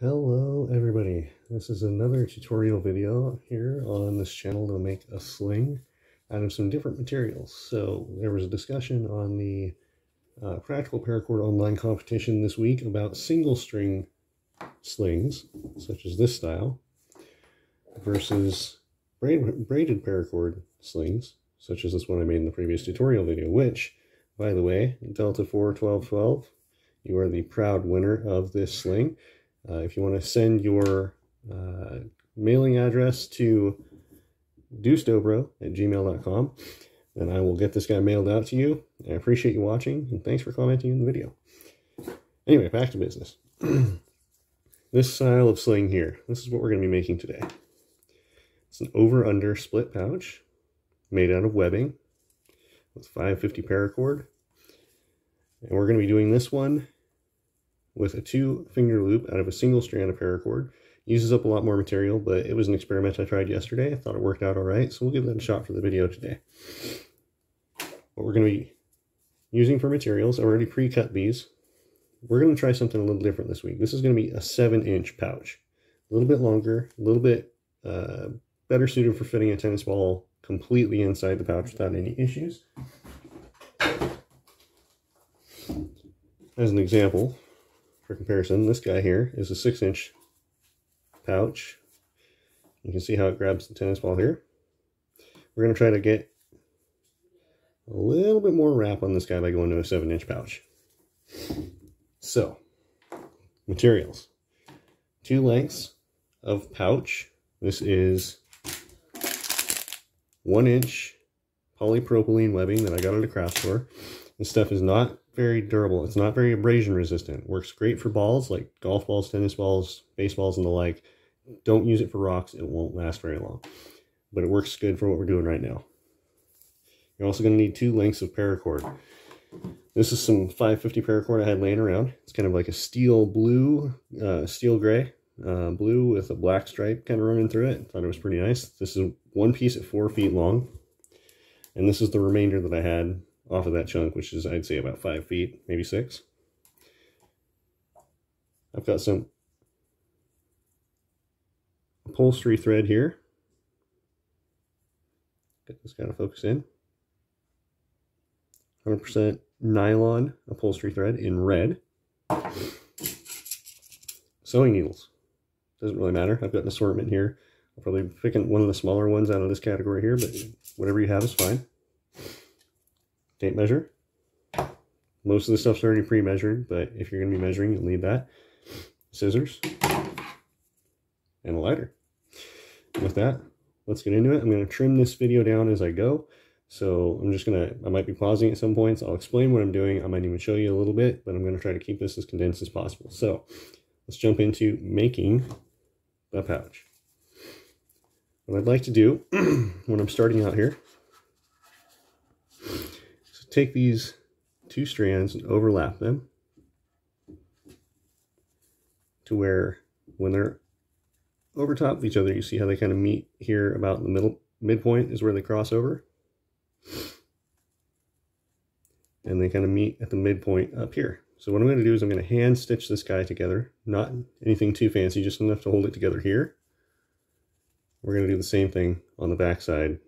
Hello everybody, this is another tutorial video here on this channel to make a sling out of some different materials. So there was a discussion on the Practical Paracord online competition this week about single string slings, such as this style, versus braided paracord slings, such as this one I made in the previous tutorial video, which, by the way, Delta 41212, you are the proud winner of this sling. If you want to send your mailing address to deucedobro@gmail.com, then I will get this guy mailed out to you. I appreciate you watching, and thanks for commenting in the video. Anyway, back to business. This style of sling here, this is what we're going to be making today. It's an over-under split pouch made out of webbing with 550 paracord. And we're going to be doing this one with a 2-finger loop out of a single strand of paracord. Uses up a lot more material, but it was an experiment I tried yesterday. I thought it worked out all right, so we'll give that a shot for the video today. What we're going to be using for materials, I've already pre-cut these. We're going to try something a little different this week. This is going to be a 7-inch pouch. A little bit longer, a little bit better suited for fitting a tennis ball completely inside the pouch without any issues. As an example, for comparison, this guy here is a 6-inch pouch. You can see how it grabs the tennis ball here. We're going to try to get a little bit more wrap on this guy by going to a 7-inch pouch. So, materials. 2 lengths of pouch. This is 1-inch polypropylene webbing that I got at a craft store. This stuff is not very durable. It's not very abrasion resistant. Works great for balls like golf balls, tennis balls, baseballs, and the like. Don't use it for rocks. It won't last very long. But it works good for what we're doing right now. You're also going to need 2 lengths of paracord. This is some 550 paracord I had laying around. It's kind of like a steel blue, steel gray, blue with a black stripe kind of running through it. Thought it was pretty nice. This is one piece at 4 feet long. And this is the remainder that I had off of that chunk, which is, I'd say, about 5 feet, maybe 6. I've got some upholstery thread here. Get this guy to focus in. 100% nylon upholstery thread in red. Sewing needles. Doesn't really matter. I've got an assortment here. I'll probably be picking one of the smaller ones out of this category here, but whatever you have is fine. Tape measure. Most of the stuff's already pre-measured, but if you're going to be measuring, you'll need that. Scissors. And a lighter. With that, let's get into it. I'm going to trim this video down as I go. So I might be pausing at some points. I'll explain what I'm doing. I might even show you a little bit, but I'm going to try to keep this as condensed as possible. So let's jump into making the pouch. What I'd like to do when I'm starting out here, take these 2 strands and overlap them to where when they're over top of each other, you see how they kind of meet here about in the midpoint is where they cross over. And they kind of meet at the midpoint up here. So what I'm going to do is I'm going to hand stitch this guy together. Not anything too fancy, just enough to hold it together here. We're going to do the same thing on the back side,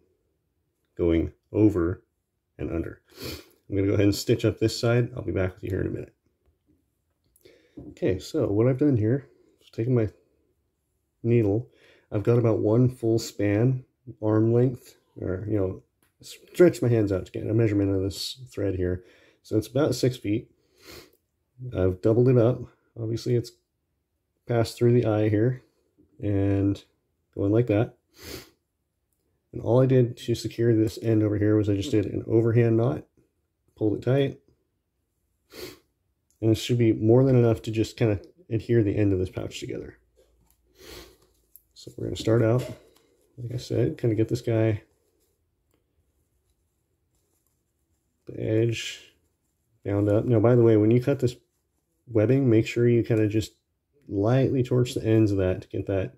going over and under. I'm going to go ahead and stitch up this side. I'll be back with you here in a minute. Okay, so what I've done here is taking my needle. I've got about 1 full span, arm length, or, you know, stretch my hands out to get a measurement of this thread here. So it's about 6 feet. I've doubled it up. Obviously, it's passed through the eye here and going like that. And all I did to secure this end over here was I just did an overhand knot, pulled it tight, and it should be more than enough to just kind of adhere the end of this pouch together. So we're going to start out, like I said, kind of get this guy, the edge bound up. Now, by the way, when you cut this webbing, make sure you kind of just lightly torch the ends of that to get that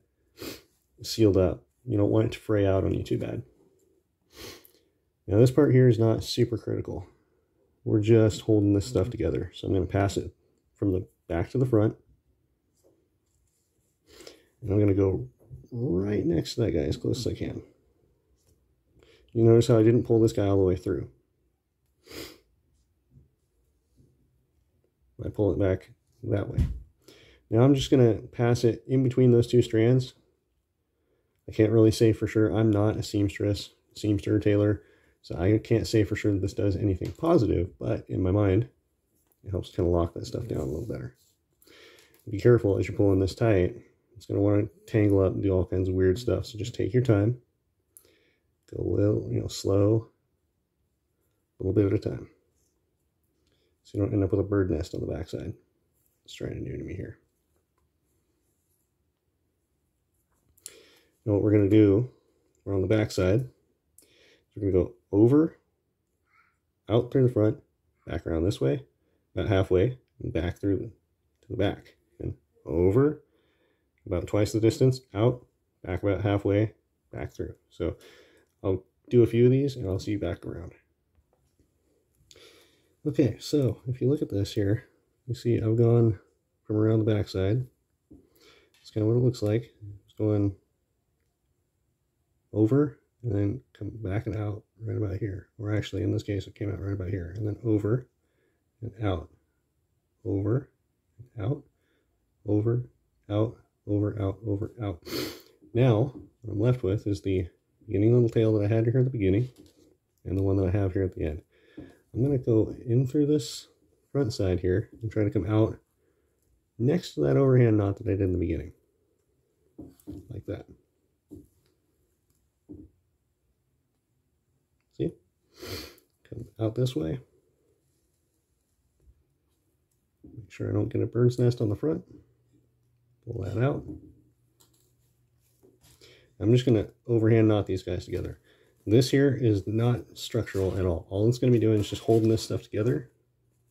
sealed up. You don't want it to fray out on you too bad. Now this part here is not super critical. We're just holding this stuff together. So I'm going to pass it from the back to the front. And I'm going to go right next to that guy as close as I can. You notice how I didn't pull this guy all the way through. I pull it back that way. Now I'm just going to pass it in between those two strands. I can't really say for sure. I'm not a seamster or tailor, so I can't say for sure that this does anything positive, but in my mind, it helps kind of lock that stuff down a little better. Be careful as you're pulling this tight. It's going to want to tangle up and do all kinds of weird stuff, so just take your time. Go a little, slow, a little bit at a time. So you don't end up with a bird nest on the backside. It's trying to do to me here. Now what we're going to do, we're on the backside. So we're going to go over, out through the front, back around this way, about halfway, and back through to the back. And over, about twice the distance, out, back about halfway, back through. So I'll do a few of these and I'll see you back around. Okay, so if you look at this here, you see I've gone from around the backside. It's kind of what it looks like. It's going over and then come back and out right about here. Or actually, in this case, it came out right about here. And then over and out. Over, out, over, out, over, out, over, out. Now, what I'm left with is the beginning little tail that I had here at the beginning and the one that I have here at the end. I'm going to go in through this front side here and try to come out next to that overhand knot that I did in the beginning. Like that. See? Come out this way. Make sure I don't get a bird's nest on the front. Pull that out. I'm just going to overhand knot these guys together. This here is not structural at all. All it's going to be doing is just holding this stuff together.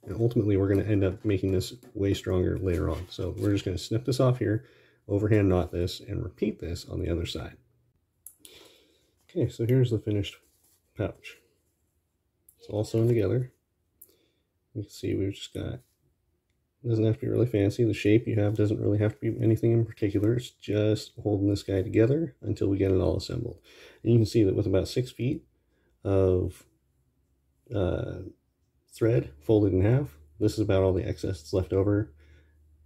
And ultimately, we're going to end up making this way stronger later on. So we're just going to snip this off here, overhand knot this, and repeat this on the other side. Okay, so here's the finished pouch. It's all sewn together. You can see we've just got, it doesn't have to be really fancy. The shape you have doesn't really have to be anything in particular. It's just holding this guy together until we get it all assembled. And you can see that with about 6 feet of thread folded in half, this is about all the excess that's left over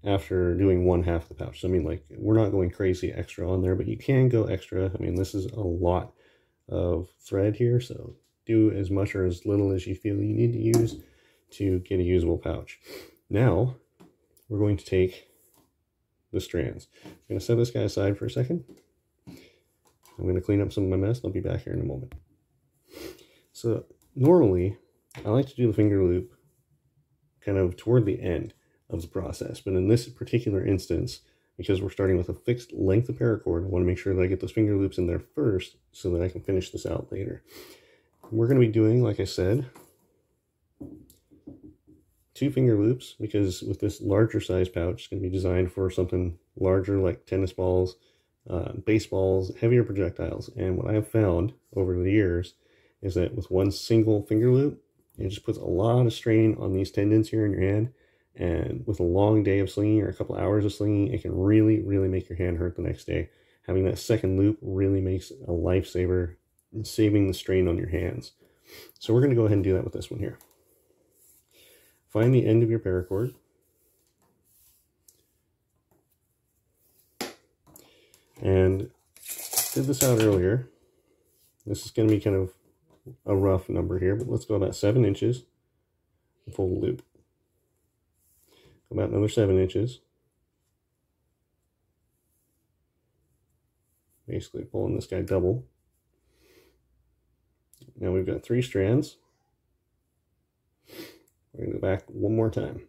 after doing one half of the pouch. So, I mean, like, we're not going crazy extra on there, but you can go extra. I mean, this is a lot of thread here, so do as much or as little as you feel you need to use to get a usable pouch. Now, we're going to take the strands. I'm going to set this guy aside for a second. I'm going to clean up some of my mess. I'll be back here in a moment. So, normally, I like to do the finger loop kind of toward the end of the process. But in this particular instance, because we're starting with a fixed length of paracord, I want to make sure that I get those finger loops in there first so that I can finish this out later. We're going to be doing, like I said, 2 finger loops, because with this larger size pouch, it's going to be designed for something larger like tennis balls, baseballs, heavier projectiles. And what I have found over the years is that with one single finger loop, it just puts a lot of strain on these tendons here in your hand. And with a long day of slinging or a couple hours of slinging, it can really, really make your hand hurt the next day. Having that second loop really makes a lifesaver in saving the strain on your hands. So we're going to go ahead and do that with this one here. Find the end of your paracord. And did this out earlier. This is going to be kind of a rough number here, but let's go about 7 inches and pull the loop. Go about another 7 inches. Basically pulling this guy double. Now we've got 3 strands. We're going to go back one more time.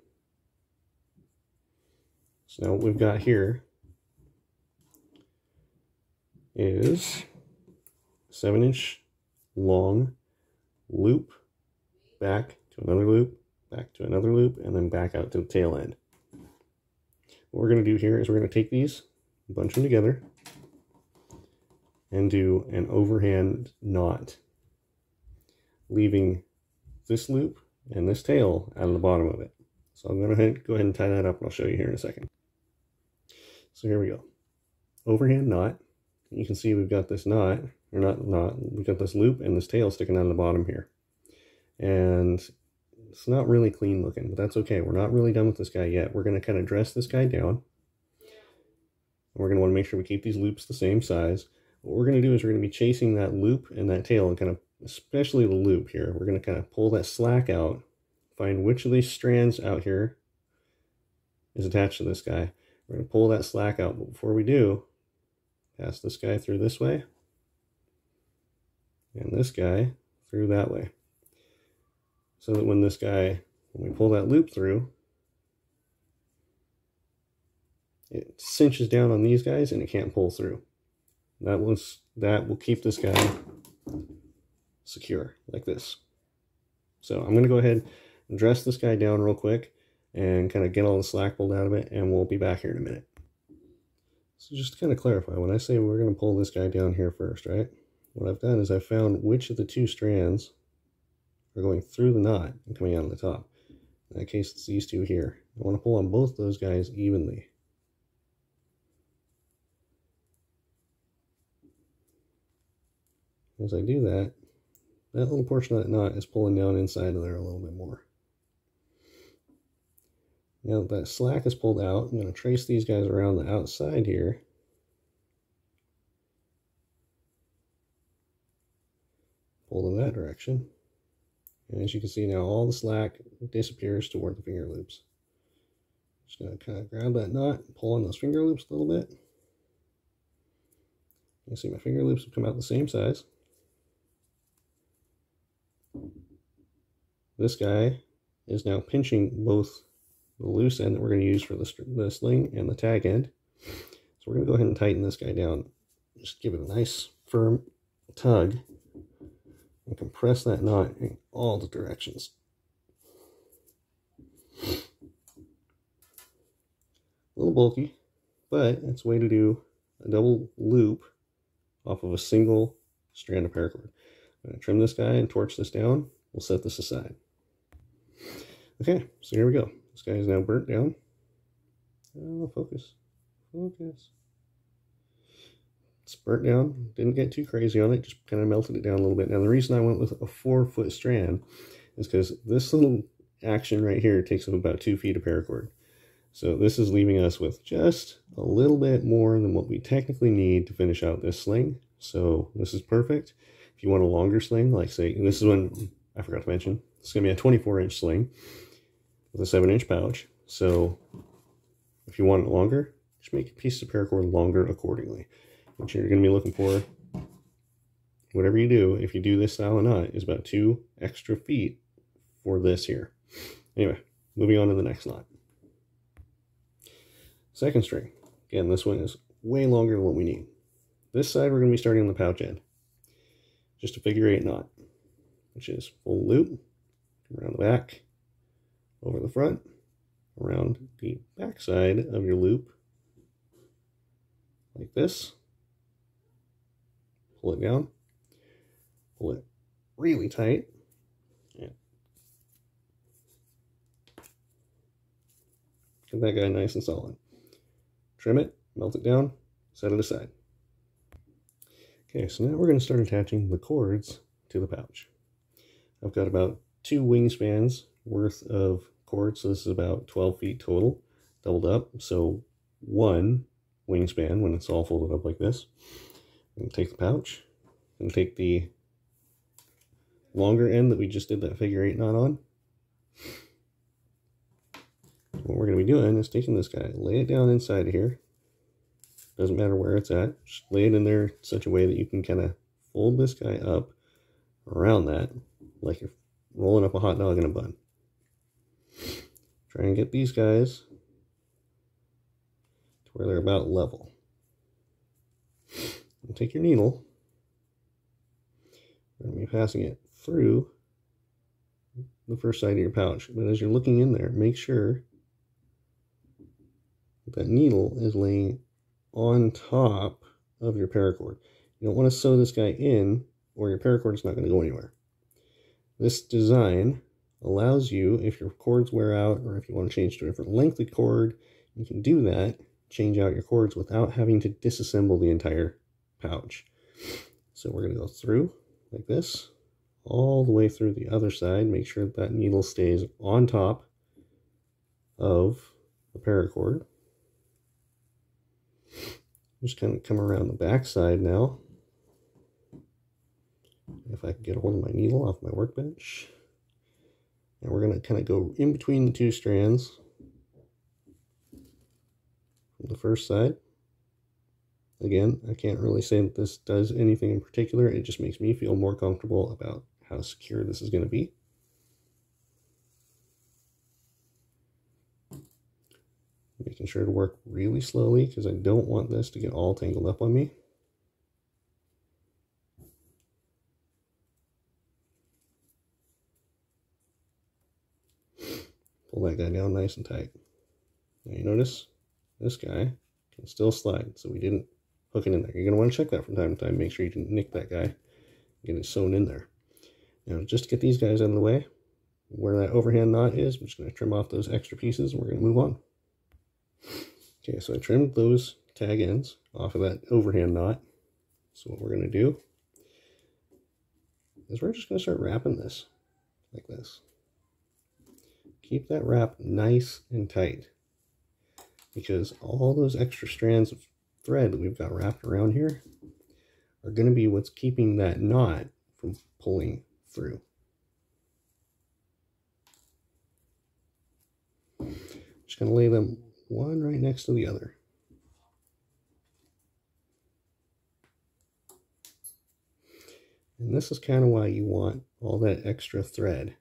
So now what we've got here is 7-inch long loop, back to another loop, back to another loop, and then back out to the tail end. What we're going to do here is we're going to take these, bunch them together, and do an overhand knot, leaving this loop and this tail out of the bottom of it. So I'm going to go ahead and tie that up, and I'll show you here in a second. So here we go. overhand knot. You can see we've got this knot, or not knot, we've got this loop and this tail sticking out of the bottom here. And it's not really clean looking, but that's okay. We're not really done with this guy yet. We're going to kind of dress this guy down. We're going to want to make sure we keep these loops the same size. What we're going to do is we're going to be chasing that loop and that tail, and kind of, especially the loop here, we're going to kind of pull that slack out, find which of these strands out here is attached to this guy. We're going to pull that slack out, but before we do, pass this guy through this way, and this guy through that way. So that when we pull that loop through, it cinches down on these guys and it can't pull through. That will keep this guy secure like this. So I'm going to go ahead and dress this guy down real quick and kind of get all the slack pulled out of it, and we'll be back here in a minute. So just to kind of clarify, when I say we're going to pull this guy down here first, right? What I've done is I found which of the two strands are going through the knot and coming out of the top. In that case, it's these two here. I want to pull on both those guys evenly. As I do that, that little portion of that knot is pulling down inside of there a little bit more. Now that that slack is pulled out, I'm going to trace these guys around the outside here. Pull in that direction. And as you can see now, all the slack disappears toward the finger loops. Just going to kind of grab that knot, pull on those finger loops a little bit. You see my finger loops have come out the same size. This guy is now pinching both the loose end that we're going to use for the sling and the tag end. So we're going to go ahead and tighten this guy down. Just give it a nice firm tug and compress that knot in all the directions. A little bulky, but it's a way to do a double loop off of a single strand of paracord. I'm going to trim this guy and torch this down. We'll set this aside. Okay, so here we go. This guy is now burnt down. Oh, focus. Focus. It's burnt down. Didn't get too crazy on it. Just kind of melted it down a little bit. Now, the reason I went with a 4-foot strand is because this little action right here takes up about 2 feet of paracord. So this is leaving us with just a little bit more than what we technically need to finish out this sling. So this is perfect. If you want a longer sling, like say, this is one I forgot to mention, it's going to be a 24-inch sling with a 7-inch pouch. So if you want it longer, just make a piece of paracord longer accordingly. What you're going to be looking for, whatever you do, if you do this style of knot, is about 2 extra feet for this here. Anyway, moving on to the next knot. Second string. Again, this one is way longer than what we need. This side we're going to be starting on the pouch end. Just a figure-8 knot, which is full loop, around the back, over the front, around the back side of your loop, like this. Pull it down, pull it really tight, and get that guy nice and solid. Trim it, melt it down, set it aside. Okay, so now we're going to start attaching the cords to the pouch. I've got about 2 wingspans worth of cords, so this is about 12 feet total, doubled up. So 1 wingspan when it's all folded up like this. I'm going to take the pouch, I'm going to take the longer end that we just did that figure-8 knot on. What we're going to be doing is taking this guy, lay it down inside of here. Doesn't matter where it's at. Just lay it in there in such a way that you can kind of fold this guy up around that, like you're rolling up a hot dog in a bun. Try and get these guys to where they're about level. And take your needle. We're going to be passing it through the first side of your pouch. But as you're looking in there, make sure that needle is laying on top of your paracord. You don't want to sew this guy in or your paracord is not going to go anywhere. This design allows you, if your cords wear out or if you want to change to a different length of cord, you can do that change out your cords without having to disassemble the entire pouch. So we're going to go through like this, all the way through the other side. Make sure that needle stays on top of the paracord. Just kind of come around the back side now. If I can get a hold of my needle off my workbench. And we're going to kind of go in between the two strands from the first side. Again, I can't really say that this does anything in particular. It just makes me feel more comfortable about how secure this is going to be. Making sure to work really slowly because I don't want this to get all tangled up on me. Pull that guy down nice and tight. Now you notice this guy can still slide, so we didn't hook it in there. You're going to want to check that from time to time. Make sure you didn't nick that guy. Get it sewn in there. Now just to get these guys out of the way, where that overhand knot is, I'm just going to trim off those extra pieces and we're going to move on. Okay, so I trimmed those tag ends off of that overhand knot. So what we're going to do is we're just going to start wrapping this like this. Keep that wrap nice and tight because all those extra strands of thread that we've got wrapped around here are going to be what's keeping that knot from pulling through. Just going to lay them one right next to the other. And this is kind of why you want all that extra thread,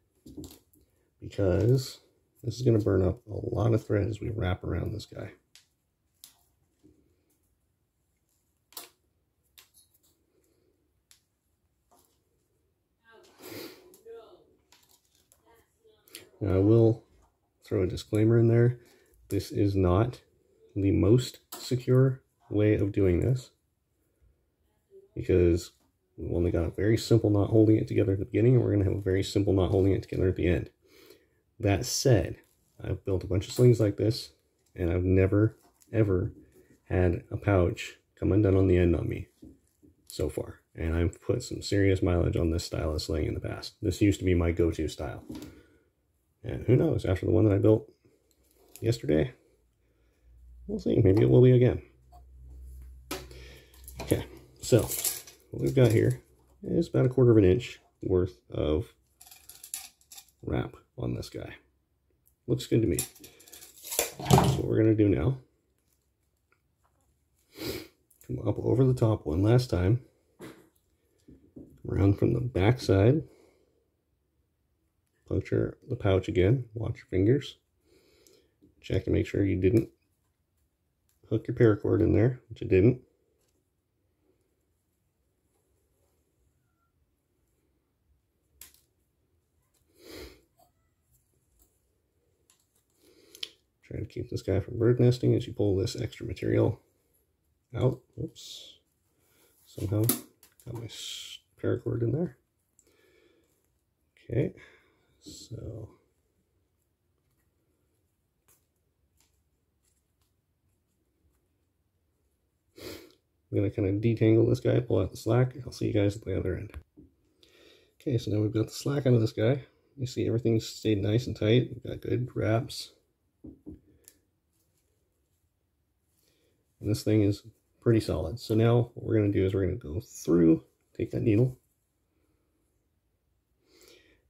because this is going to burn up a lot of thread as we wrap around this guy. Now I will throw a disclaimer in there. This is not the most secure way of doing this because we've only got a very simple knot holding it together at the beginning, and we're going to have a very simple knot holding it together at the end. That said, I've built a bunch of slings like this, and I've never, ever had a pouch come undone on the end on me so far. And I've put some serious mileage on this style of sling in the past. This used to be my go-to style. And who knows, after the one that I built yesterday, we'll see, maybe it will be again. Okay, so what we've got here is about 1/4 of an inch worth of wrap on this guy. Looks good to me. So what we're going to do now, come up over the top one last time, around from the back side, puncture the pouch again, watch your fingers, check to make sure you didn't hook your paracord in there, which you didn't. Try to keep this guy from bird nesting as you pull this extra material out. Oops. Somehow got my paracord in there. Okay, so I'm going to kind of detangle this guy, pull out the slack. I'll see you guys at the other end. Okay, so now we've got the slack out of this guy. You see everything's stayed nice and tight. We've got good wraps. And this thing is pretty solid. So now what we're going to do is we're going to go through, take that needle,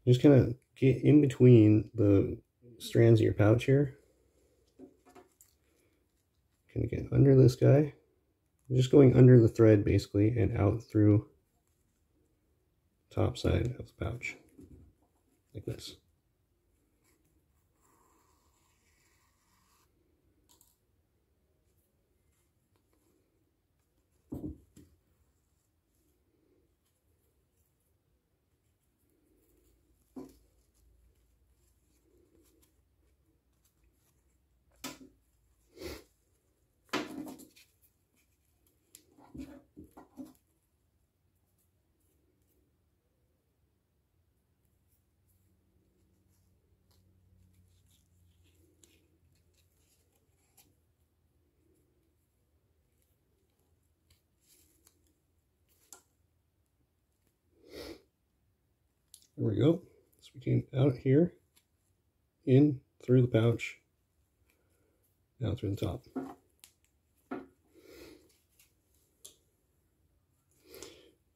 just kind of get in between the strands of your pouch here. Kind of get under this guy. Just going under the thread basically and out through the top side of the pouch like this. There we go. So we came out here, in through the pouch, down through the top.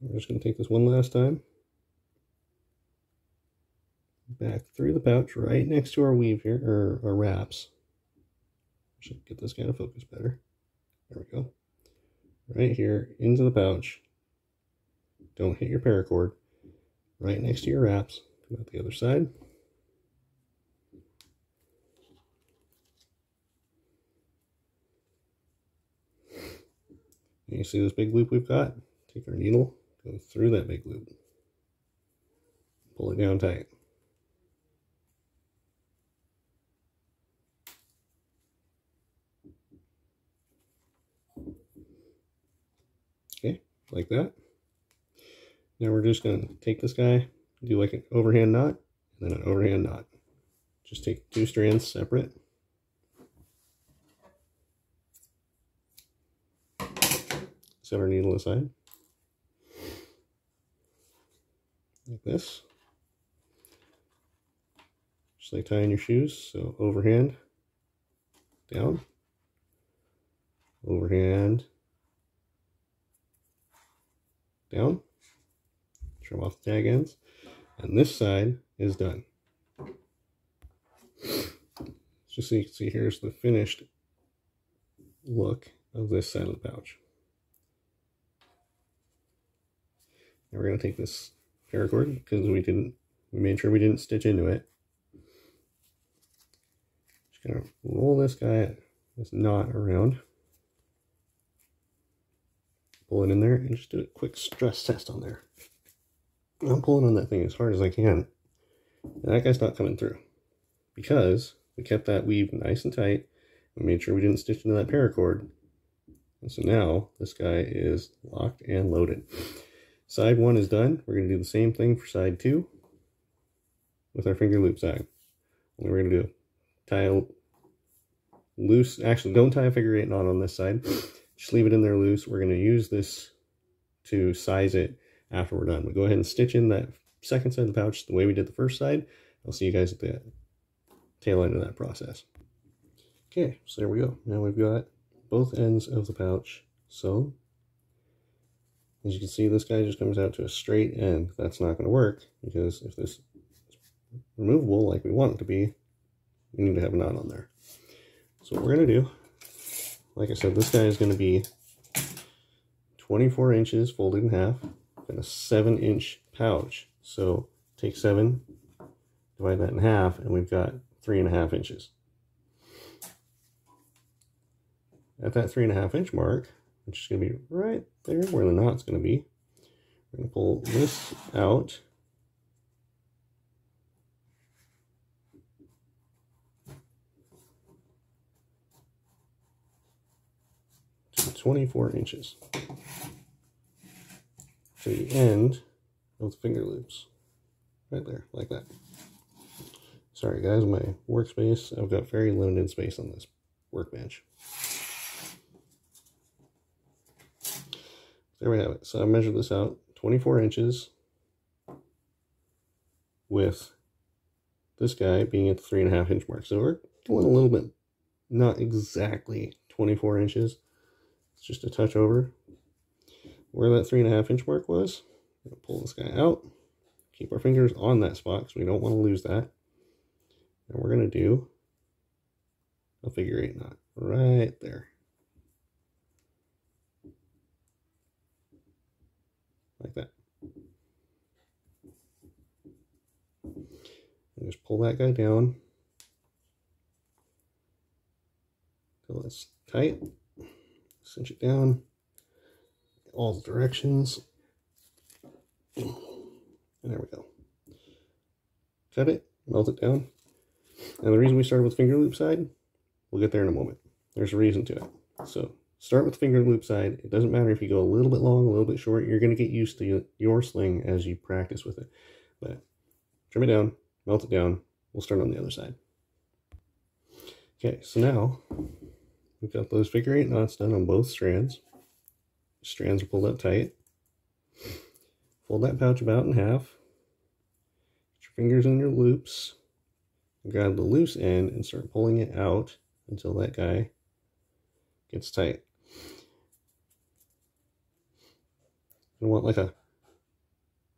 We're just going to take this one last time. Back through the pouch, right next to our weave here, or our wraps. Should get this guy to focus better. There we go. Right here, into the pouch. Don't hit your paracord. Right next to your wraps. Come out the other side. And you see this big loop we've got? Take our needle, go through that big loop. Pull it down tight. Okay, like that. Now we're just going to take this guy, do like an overhand knot, and then an overhand knot. Just take 2 strands separate. Set our needle aside. Like this. Just like tying your shoes. So overhand, down, overhand, down. Trim off the tag ends. And this side is done. Just so you can see, here's the finished look of this side of the pouch. Now we're going to take this paracord, because we made sure we didn't stitch into it. Just going to roll this knot around. Pull it in there and just do a quick stress test on there. I'm pulling on that thing as hard as I can. And that guy's not coming through. Because we kept that weave nice and tight. We made sure we didn't stitch into that paracord. And so now this guy is locked and loaded. Side 1 is done. We're going to do the same thing for side 2 with our finger loop side. And we're going to do tie a loose, actually don't tie a figure 8 knot on this side. Just leave it in there loose. We're going to use this to size it after we're done. We go ahead and stitch in that second side of the pouch the way we did the first side. I'll see you guys at the tail end of that process. Okay, so there we go. Now we've got both ends of the pouch sewn. As you can see, this guy just comes out to a straight end. That's not going to work, because if this is removable like we want it to be, we need to have a knot on there. So what we're going to do, like I said, this guy is going to be 24 inches folded in half and a 7-inch pouch. So take 7, divide that in half, and we've got 3.5 inches. At that 3.5 inch mark, which is going to be right there where the knot's going to be, we're going to pull this out. To 24 inches. To the end of the finger loops. Right there, like that. Sorry guys, my workspace, I've got very limited space on this workbench. There we have it. So I measured this out, 24 inches, with this guy being at the 3.5 inch mark. So we're going a little bit, not exactly 24 inches. It's just a touch over where that 3.5 inch mark was. I'm going to pull this guy out, keep our fingers on that spot because we don't want to lose that. And we're going to do a figure 8 knot right there. Like that. And just pull that guy down until it's tight. Cinch it down all the directions. And there we go. Cut it, melt it down. And the reason we started with finger loop side, we'll get there in a moment. There's a reason to it. So start with the finger loop side. It doesn't matter if you go a little bit long, a little bit short. You're going to get used to your sling as you practice with it. But trim it down, melt it down. We'll start on the other side. Okay, so now we've got those figure 8 knots done on both strands. Strands are pulled up tight. Fold that pouch about in half. fingers in your loops, grab the loose end and start pulling it out until that guy gets tight. You want like a,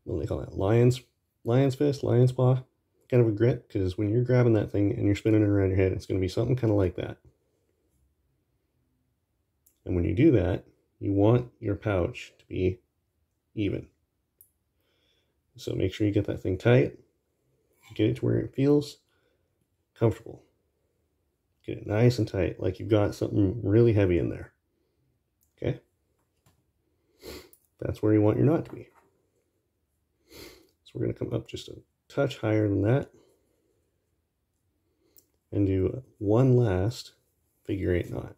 what do they call that? Lion's fist, lion's paw kind of a grip, because when you're grabbing that thing and you're spinning it around your head, it's going to be something kind of like that. And when you do that, you want your pouch to be even. So make sure you get that thing tight, get it to where it feels comfortable. Get it nice and tight, like you've got something really heavy in there. Okay? That's where you want your knot to be. So we're going to come up just a touch higher than that and do one last figure 8 knot.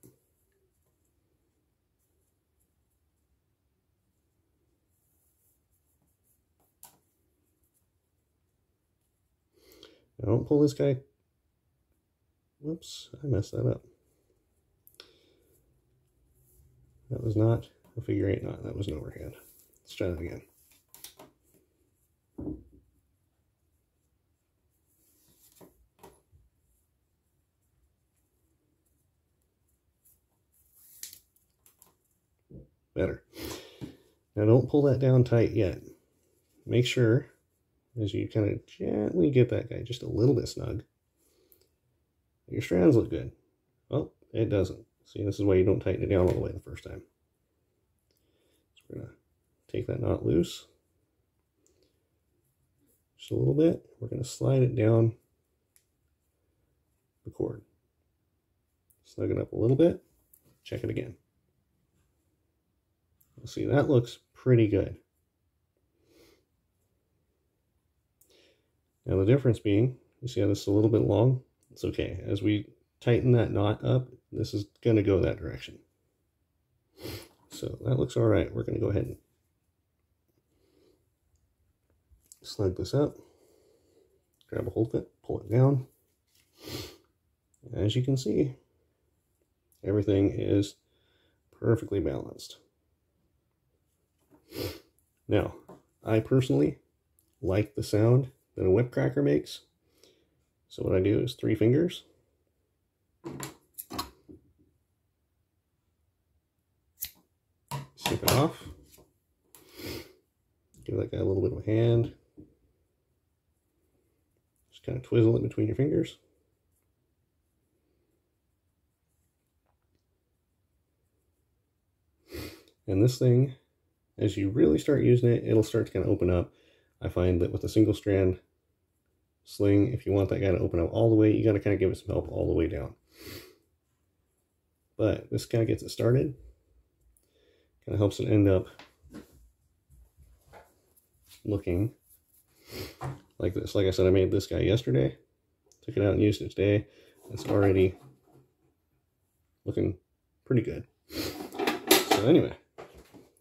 Now don't pull this guy. Whoops, I messed that up. That was not a figure 8 knot, that was an overhand. Let's try that again. Better. Now don't pull that down tight yet. Make sure as you kind of gently get that guy just a little bit snug. Your strands look good. Well, it doesn't. See, this is why you don't tighten it down all the way the first time. So we're going to take that knot loose just a little bit. We're going to slide it down the cord. Snug it up a little bit. Check it again. See, that looks pretty good. Now the difference being, you see how this is a little bit long? It's okay. As we tighten that knot up, this is going to go that direction. So that looks all right. We're going to go ahead and snug this up. Grab a hold of it, pull it down. As you can see, everything is perfectly balanced. Now, I personally like the sound that a whip cracker makes. So what I do is 3 fingers. Snip it off. Give that guy a little bit of a hand. Just kind of twizzle it between your fingers. And this thing, as you really start using it, it'll start to kind of open up. I find that with a single strand sling, if you want that guy to open up all the way, you got to kind of give it some help all the way down. But this kind of gets it started. Kind of helps it end up looking like this. Like I said, I made this guy yesterday. Took it out and used it today. It's already looking pretty good. So anyway,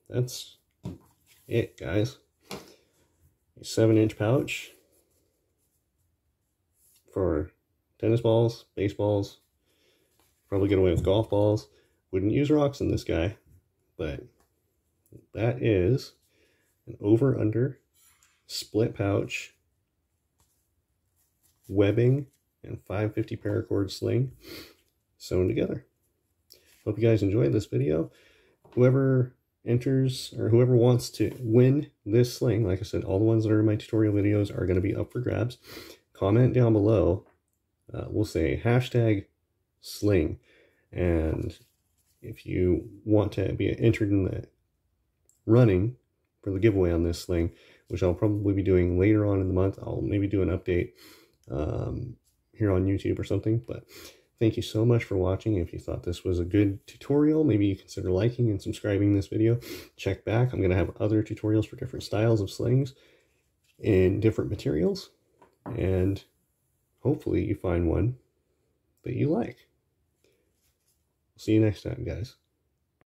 that's it, guys. A 7-inch pouch for tennis balls, baseballs, probably get away with golf balls. Wouldn't use rocks in this guy, but that is an over-under split pouch, webbing, and 550 paracord sling sewn together. Hope you guys enjoyed this video. Whoever enters or whoever wants to win this sling, like I said, all the ones that are in my tutorial videos are going to be up for grabs. Comment down below. We'll say hashtag sling, and if you want to be entered in the running for the giveaway on this sling, which I'll probably be doing later on in the month, I'll maybe do an update here on YouTube or something. But thank you so much for watching. If you thought this was a good tutorial, maybe you consider liking and subscribing this video. Check back. I'm going to have other tutorials for different styles of slings in different materials, and hopefully you find one that you like. See you next time, guys.